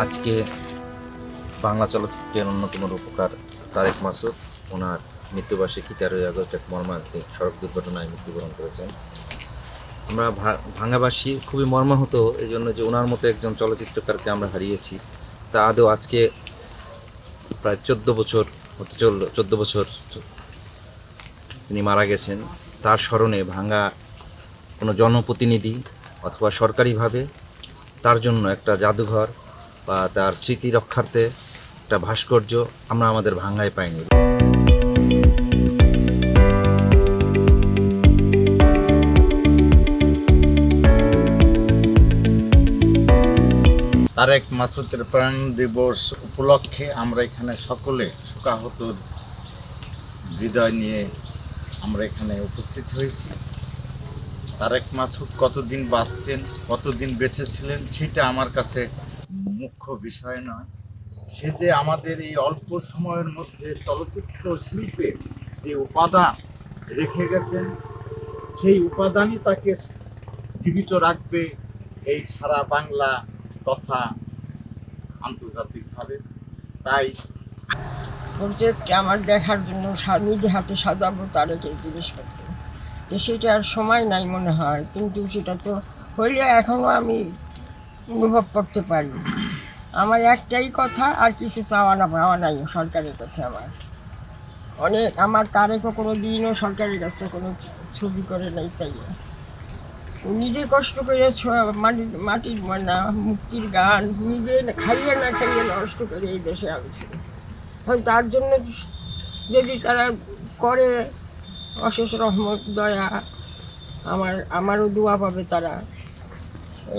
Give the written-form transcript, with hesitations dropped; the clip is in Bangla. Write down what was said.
আজকে বাংলা চলচ্চিত্রের অন্যতম রূপকার তারেক মাসুদ ওনার মৃত্যুবার্ষিকী 13ই আগস্ট এক মর্মান্তিক সড়ক দুর্ঘটনায় মৃত্যুবরণ করেছেন। আমরা ভাঙ্গাবাসী খুবই মর্মাহত এই জন্য যে ওনার মতো একজন চলচ্চিত্রকারকে আমরা হারিয়েছি। তা আদৌ আজকে প্রায় 14 বছর তিনি মারা গেছেন। তার স্মরণে ভাঙ্গা কোনো জনপ্রতিনিধি অথবা সরকারিভাবে তার জন্য একটা জাদুঘর বা তার স্মৃতি রক্ষার্থে একটা ভাস্কর্য আমরা আমাদের ভাঙ্গায় পাইনি। তারেক মাসুদের প্রাণ দিবস উপলক্ষে আমরা এখানে সকলে শোকাহত হৃদয় নিয়ে আমরা এখানে উপস্থিত হয়েছি। তারেক মাসুদ কতদিন বাঁচতেন, কতদিন বেঁচে ছিলেন সেটা আমার কাছে মুখ্য বিষয় নয়। সে যে আমাদের এই অল্প সময়ের মধ্যে চলচ্চিত্র শিল্পে যে উপাদান রেখে গেছেন, সেই উপাদানই তাকে জীবিত রাখবে এই সারা বাংলা তথা আন্তর্জাতিকভাবে। তাই প্রজেক্ট আমার দেখার জন্য নিজে হাতে সাজাবো তারেকের জিনিসপত্র, তো সেটা আর সময় নাই মনে হয়, কিন্তু সেটা তো হইলে এখনও আমি অনুভব করতে পারি। আমার একটাই কথা, আর কিছু চাওয়া না পাওয়া নাই সরকারের কাছে। আমার তারেকও কোনো দিনও সরকারের কাছে কোনো ছবি করে নাই চাইলে। ও নিজে কষ্ট করে মাটির ময়না মুক্তির গান নিজে খাইয়ে না নষ্ট করে এই দেশে আনছে। তার জন্য যদি তারা করে অশেষ রহমত দয়া, আমারও দোয়া পাবে তারা।